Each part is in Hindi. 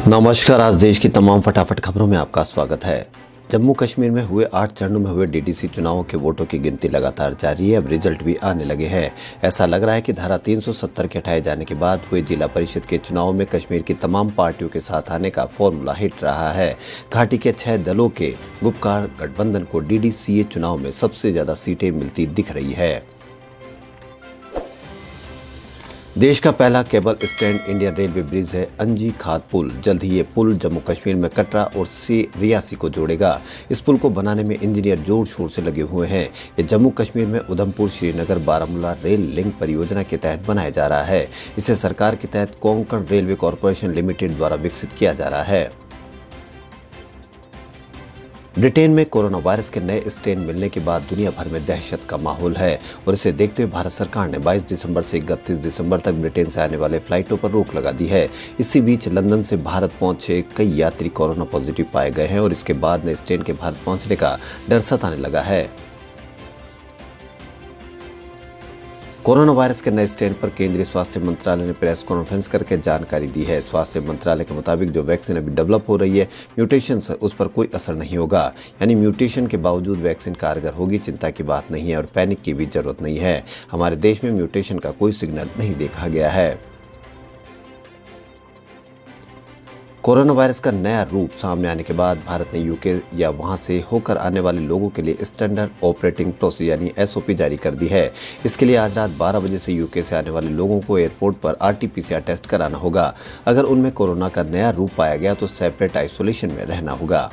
नमस्कार। आज देश की तमाम फटाफट खबरों में आपका स्वागत है। जम्मू कश्मीर में हुए 8 चरणों में हुए डीडीसी चुनावों के वोटों की गिनती लगातार जारी है। अब रिजल्ट भी आने लगे हैं। ऐसा लग रहा है कि धारा 370 के हटाए जाने के बाद हुए जिला परिषद के चुनाव में कश्मीर की तमाम पार्टियों के साथ आने का फॉर्मूला हिट रहा है। घाटी के 6 दलों के गुपकार गठबंधन को डीडीसीए चुनाव में सबसे ज्यादा सीटें मिलती दिख रही है। देश का पहला cable stand Indian railway bridge है अंजी खाद पुल। जल्द ही ये पुल जम्मू कश्मीर में कटरा और रियासी को जोड़ेगा। इस पुल को बनाने में इंजीनियर जोर शोर से लगे हुए हैं। ये जम्मू कश्मीर में उधमपुर श्रीनगर बारामूला रेल लिंक परियोजना के तहत बनाया जा रहा है। इसे सरकार के तहत कोंकण रेलवे कॉरपोरेशन लिमिटेड द्वारा विकसित किया जा रहा है। ब्रिटेन में कोरोना वायरस के नए स्ट्रेन मिलने के बाद दुनिया भर में दहशत का माहौल है और इसे देखते हुए भारत सरकार ने 22 दिसंबर से 31 दिसंबर तक ब्रिटेन से आने वाले फ्लाइटों पर रोक लगा दी है। इसी बीच लंदन से भारत पहुंचे कई यात्री कोरोना पॉजिटिव पाए गए हैं और इसके बाद नए स्ट्रेन के भारत पहुंचने का डर सताने लगा है। कोरोना वायरस के नए स्ट्रेन पर केंद्रीय स्वास्थ्य मंत्रालय ने प्रेस कॉन्फ्रेंस करके जानकारी दी है। स्वास्थ्य मंत्रालय के मुताबिक जो वैक्सीन अभी डेवलप हो रही है, म्यूटेशन से उस पर कोई असर नहीं होगा। यानी म्यूटेशन के बावजूद वैक्सीन कारगर होगी, चिंता की बात नहीं है और पैनिक की भी जरूरत नहीं है। हमारे देश में म्यूटेशन का कोई सिग्नल नहीं देखा गया है। कोरोना वायरस का नया रूप सामने आने के बाद भारत ने यूके या वहां से होकर आने वाले लोगों के लिए स्टैंडर्ड ऑपरेटिंग प्रोसीजर यानी एसओपी जारी कर दी है। इसके लिए आज रात 12 बजे से यूके से आने वाले लोगों को एयरपोर्ट पर आरटीपीसीआर टेस्ट कराना होगा। अगर उनमें कोरोना का नया रूप पाया गया तो सेपरेट आइसोलेशन में रहना होगा।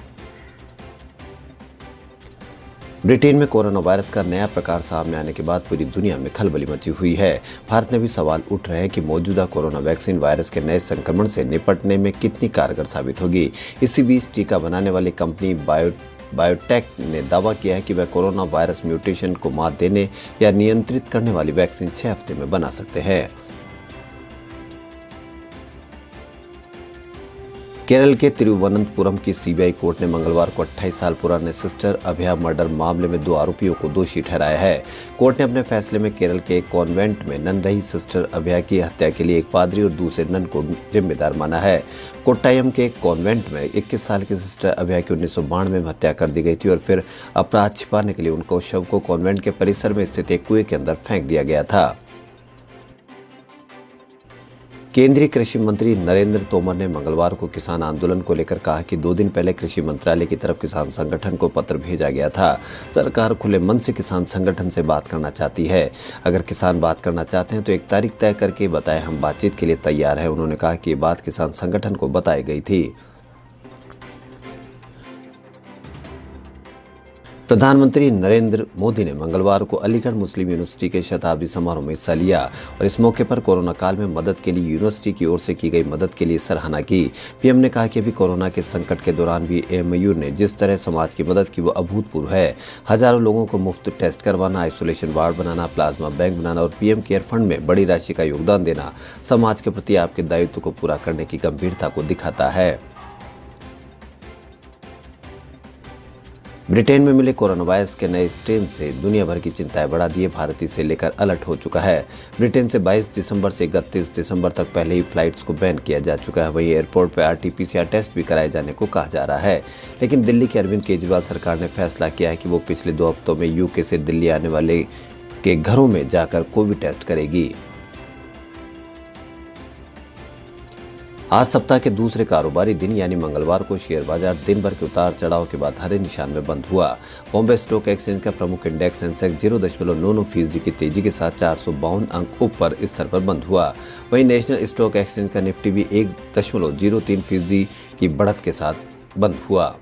ब्रिटेन में कोरोना वायरस का नया प्रकार सामने आने के बाद पूरी दुनिया में खलबली मची हुई है। भारत में भी सवाल उठ रहे हैं कि मौजूदा कोरोना वैक्सीन वायरस के नए संक्रमण से निपटने में कितनी कारगर साबित होगी। इसी बीच टीका बनाने वाली कंपनी बायोटेक ने दावा किया है कि वह कोरोना वायरस म्यूटेशन को मात देने या नियंत्रित करने वाली वैक्सीन 6 हफ्ते में बना सकते हैं। केरल के तिरुवनंतपुरम की सीबीआई कोर्ट ने मंगलवार को 28 साल पुराने सिस्टर अभया मर्डर मामले में 2 आरोपियों को दोषी ठहराया है। कोर्ट ने अपने फैसले में केरल के एक कॉन्वेंट में नन रही सिस्टर अभया की हत्या के लिए एक पादरी और दूसरे नन को जिम्मेदार माना है। कोट्टायम के एक कॉन्वेंट में 21 साल की सिस्टर अभया की 1992 में हत्या कर दी गई थी और फिर अपराध छिपाने के लिए उनको शव को कॉन्वेंट के परिसर में स्थित एक कुएं के अंदर फेंक दिया गया था। केंद्रीय कृषि मंत्री नरेंद्र तोमर ने मंगलवार को किसान आंदोलन को लेकर कहा कि 2 दिन पहले कृषि मंत्रालय की तरफ किसान संगठन को पत्र भेजा गया था। सरकार खुले मन से किसान संगठन से बात करना चाहती है। अगर किसान बात करना चाहते हैं तो एक तारीख तय करके बताएं, हम बातचीत के लिए तैयार हैं। उन्होंने कहा कि ये बात किसान संगठन को बताई गई थी। प्रधानमंत्री नरेंद्र मोदी ने मंगलवार को अलीगढ़ मुस्लिम यूनिवर्सिटी के शताब्दी समारोह में हिस्सा लिया और इस मौके पर कोरोना काल में मदद के लिए यूनिवर्सिटी की ओर से की गई मदद के लिए सराहना की। पीएम ने कहा कि अभी कोरोना के संकट के दौरान भी एएमयू ने जिस तरह समाज की मदद की वो अभूतपूर्व है। हजारों लोगों को मुफ्त टेस्ट करवाना, आइसोलेशन वार्ड बनाना, प्लाज्मा बैंक बनाना और पीएम केयर फंड में बड़ी राशि का योगदान देना समाज के प्रति आपके दायित्व को पूरा करने की गंभीरता को दिखाता है। ब्रिटेन में मिले कोरोना वायरस के नए स्ट्रेन से दुनिया भर की चिंताएं बढ़ा दी है। भारत इसे लेकर अलर्ट हो चुका है। ब्रिटेन से 22 दिसंबर से 31 दिसंबर तक पहले ही फ्लाइट्स को बैन किया जा चुका है। वहीं एयरपोर्ट पर आरटीपीसीआर टेस्ट भी कराए जाने को कहा जा रहा है। लेकिन दिल्ली की अरविंद केजरीवाल सरकार ने फैसला किया है कि वो पिछले 2 हफ्तों में यूके से दिल्ली आने वाले के घरों में जाकर कोविड टेस्ट करेगी। आज सप्ताह के दूसरे कारोबारी दिन यानी मंगलवार को शेयर बाजार दिन भर के उतार चढ़ाव के बाद हरे निशान में बंद हुआ। बॉम्बे स्टॉक एक्सचेंज का प्रमुख इंडेक्स सेंसेक्स 0.99% की तेजी के साथ 452 अंक ऊपर स्तर पर बंद हुआ। वहीं नेशनल स्टॉक एक्सचेंज का निफ्टी भी 1.03% की बढ़त के साथ बंद हुआ।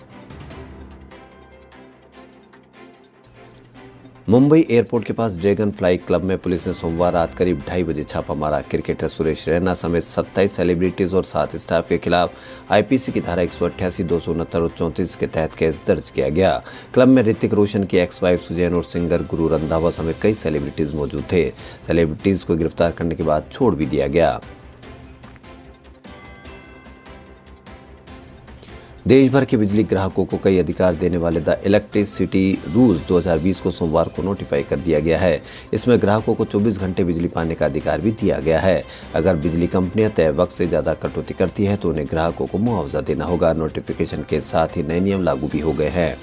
मुंबई एयरपोर्ट के पास ड्रैगन फ्लाई क्लब में पुलिस ने सोमवार रात करीब 2:30 बजे छापा मारा। क्रिकेटर सुरेश रैना समेत 27 सेलिब्रिटीज और 7 स्टाफ के खिलाफ आईपीसी की धारा 188, 269 और 34 के तहत केस दर्ज किया गया। क्लब में ऋतिक रोशन की एक्स वाइफ सुजैन और सिंगर गुरु रंधावा समेत कई सेलिब्रिटीज मौजूद थे। सेलिब्रिटीज को गिरफ्तार करने के बाद छोड़ भी दिया गया। देश भर के बिजली ग्राहकों को कई अधिकार देने वाले द इलेक्ट्रिसिटी रूल्स 2020 को सोमवार को नोटिफाई कर दिया गया है। इसमें ग्राहकों को 24 घंटे बिजली पाने का अधिकार भी दिया गया है। अगर बिजली कंपनियां तय वक्त से ज्यादा कटौती करती है तो उन्हें ग्राहकों को मुआवजा देना होगा। नोटिफिकेशन के साथ ही नए नियम लागू भी हो गए हैं।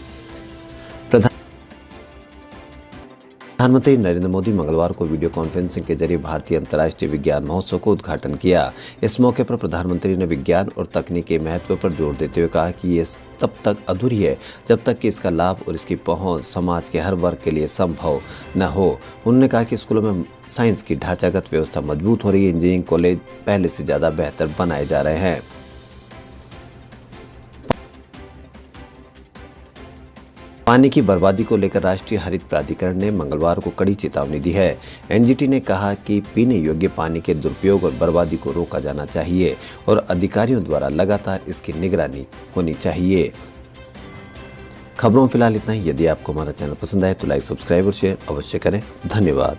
प्रधानमंत्री नरेंद्र मोदी मंगलवार को वीडियो कॉन्फ्रेंसिंग के जरिए भारतीय अंतर्राष्ट्रीय विज्ञान महोत्सव को उद्घाटन किया। इस मौके पर प्रधानमंत्री ने विज्ञान और तकनीक के महत्व पर जोर देते हुए कहा कि ये तब तक अधूरी है जब तक कि इसका लाभ और इसकी पहुंच समाज के हर वर्ग के लिए संभव न हो। उन्होंने कहा कि स्कूलों में साइंस की ढांचागत व्यवस्था मजबूत हो रही है। इंजीनियरिंग कॉलेज पहले से ज्यादा बेहतर बनाए जा रहे हैं। पानी की बर्बादी को लेकर राष्ट्रीय हरित प्राधिकरण ने मंगलवार को कड़ी चेतावनी दी है। एनजीटी ने कहा कि पीने योग्य पानी के दुरुपयोग और बर्बादी को रोका जाना चाहिए और अधिकारियों द्वारा लगातार इसकी निगरानी होनी चाहिए। खबरों फिलहाल इतना ही। यदि आपको हमारा चैनल पसंद आए तो लाइक, सब्सक्राइब और शेयर अवश्य करें। धन्यवाद।